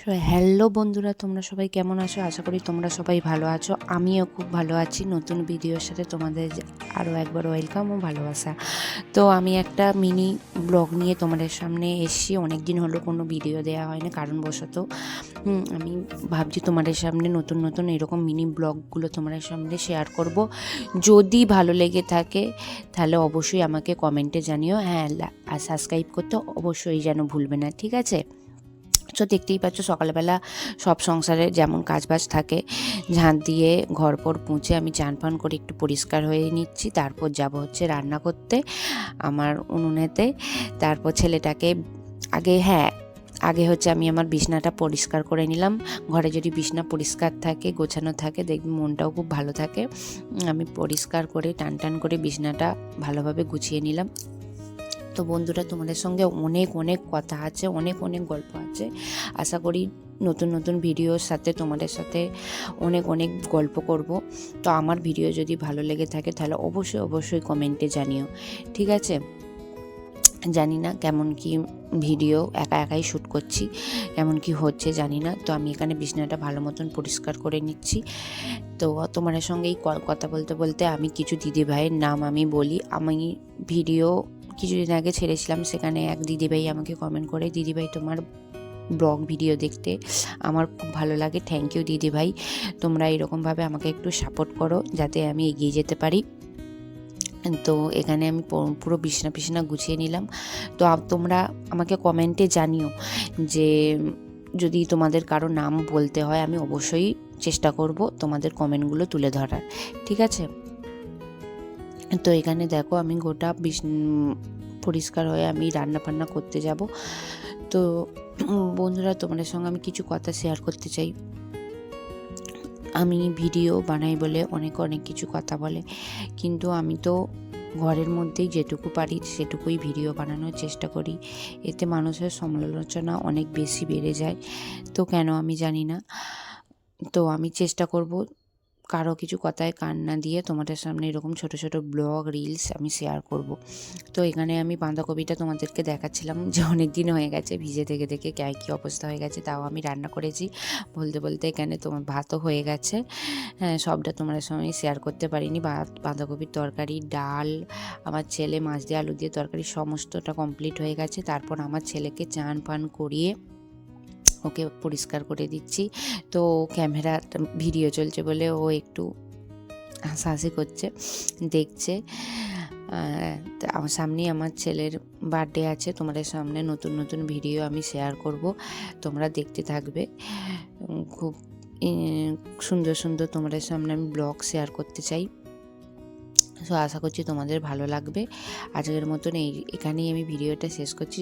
Hello বন্ধুরা, তোমরা সবাই কেমন আছো? আশা করি তোমরা সবাই ভালো আছো। আমিও খুব ভালো আছি। নতুন ভিডিওর সাথে তোমাদের আরও একবার ওয়েলকাম ও ভালোবাসা। তো আমি একটা মিনি ব্লগ নিয়ে তোমাদের সামনে এসেছি। অনেক দিন হলো কোনো ভিডিও দেওয়া হয় না কারণবশত। আমি ভাবছি তোমাদের সামনে নতুন নতুন এরকম মিনি ব্লগগুলো তোমাদের সামনে শেয়ার করব। যদি ভালো লেগে থাকে তাহলে অবশ্যই আমাকে কমেন্টে জানিও। হ্যাঁ, আর সাবস্ক্রাইব করতে অবশ্যই যেন ভুলবে না, ঠিক আছে? তো দেখতেই পাচ্ছ সকালবেলা সব সংসারে যেমন কাজবাজ থাকে, ঝাঁট দিয়ে ঘর পর পুঁছে আমি চান ফান করে একটু পরিষ্কার হয়ে নিচ্ছি। তারপর যাব হচ্ছে রান্না করতে আমার উনুনেতে। তারপর ছেলেটাকে আগে হচ্ছে আমি আমার বিছনাটা পরিষ্কার করে নিলাম। ঘরে যদি বিছনা পরিষ্কার থাকে, গোছানো থাকে, দেখবি মনটাও খুব ভালো থাকে। আমি পরিষ্কার করে টান টান করে বিছনাটা ভালোভাবে গুছিয়ে নিলাম। তো বন্ধুরা, তোমাদের সঙ্গে অনেক অনেক কথা আছে, অনেক অনেক গল্প আছে। আশা করি নতুন নতুন ভিডিওর সাথে তোমাদের সাথে অনেক অনেক গল্প করব। তো আমার ভিডিও যদি ভালো লেগে থাকে তাহলে অবশ্যই অবশ্যই কমেন্টে জানিও, ঠিক আছে? জানি না কেমন কি ভিডিও, একা একাই শ্যুট করছি, কেমন কি হচ্ছে জানি না। তো আমি এখানে বিছানাটা ভালো মতন পরিষ্কার করে নিচ্ছি। তো তোমাদের সঙ্গে এই কথা বলতে বলতে আমি কিছু দিদিভাইয়ের নাম আমি বলি। আমি ভিডিও কিছুদিন আগে ছেড়েছিলাম, সেখানে এক দিদিভাই আমাকে কমেন্ট করে, দিদিভাই তোমার ব্লগ ভিডিও দেখতে আমার খুব ভালো লাগে, থ্যাংক ইউ দিদিভাই। তোমরা এরকমভাবে আমাকে একটু সাপোর্ট করো যাতে আমি এগিয়ে যেতে পারি। তো এখানে আমি পুরো বিছানা গুছিয়ে নিলাম। তো তোমরা আমাকে কমেন্টে জানিও যে যদি তোমাদের কারো নাম বলতে হয়, আমি অবশ্যই চেষ্টা করব তোমাদের কমেন্টগুলো তুলে ধরার, ঠিক আছে? তো এখানে দেখো আমি গোটা পরিষ্কার হয়ে আমি রান্না বান্না করতে যাব। তো বন্ধুরা, তোমাদের সঙ্গে আমি কিছু কথা শেয়ার করতে চাই। আমি ভিডিও বানাই বলে অনেক অনেক কিছু কথা বলে, কিন্তু আমি তো ঘরের মধ্যেই যেটুকু পারি সেটুকুই ভিডিও বানানোর চেষ্টা করি। এতে মানুষের সমালোচনা অনেক বেশি বেড়ে যায়, তো কেন আমি জানি না। তো আমি চেষ্টা করব কারো কিছু কথায় কান না দিয়ে তোমাদের সামনে এরকম ছোট ছোট ব্লগ রিলস আমি শেয়ার করব। তো এখানে আমি বাঁধাকপিটা তোমাদেরকে দেখাচ্ছিলাম যে অনেক দিন হয়ে গেছে ভিজে থেকে থেকে কী অবস্থা হয়ে গেছে, তাও আমি রান্না করেছি। বলতে বলতে এখানে তোমার ভাতও হয়ে গেছে। হ্যাঁ, সবটা তোমাদের সঙ্গে শেয়ার করতে পারিনি। বাঁধাকপির তরকারি, ডাল, আমার ছেলে মাছ দিয়ে আলু দিয়ে তরকারি সমস্তটা কমপ্লিট হয়ে গেছে। তারপর আমার ছেলেকে চান পান করিয়ে ওকে পরিষ্কার করে দিচ্ছি। তো ক্যামেরা ভিডিও চলছে বলে ও একটু হাসাহাসি করছে, দেখছে। আমার সামনেই আমার ছেলের বার্থডে আছে, তোমাদের সামনে নতুন নতুন ভিডিও আমি শেয়ার করব, তোমরা দেখতে থাকবে। খুব সুন্দর সুন্দর তোমাদের সামনে আমি ব্লগ শেয়ার করতে চাই। তো আশা করছি তোমাদের ভালো লাগবে। আজকের মতন এখানেই আমি ভিডিওটা শেষ করছি।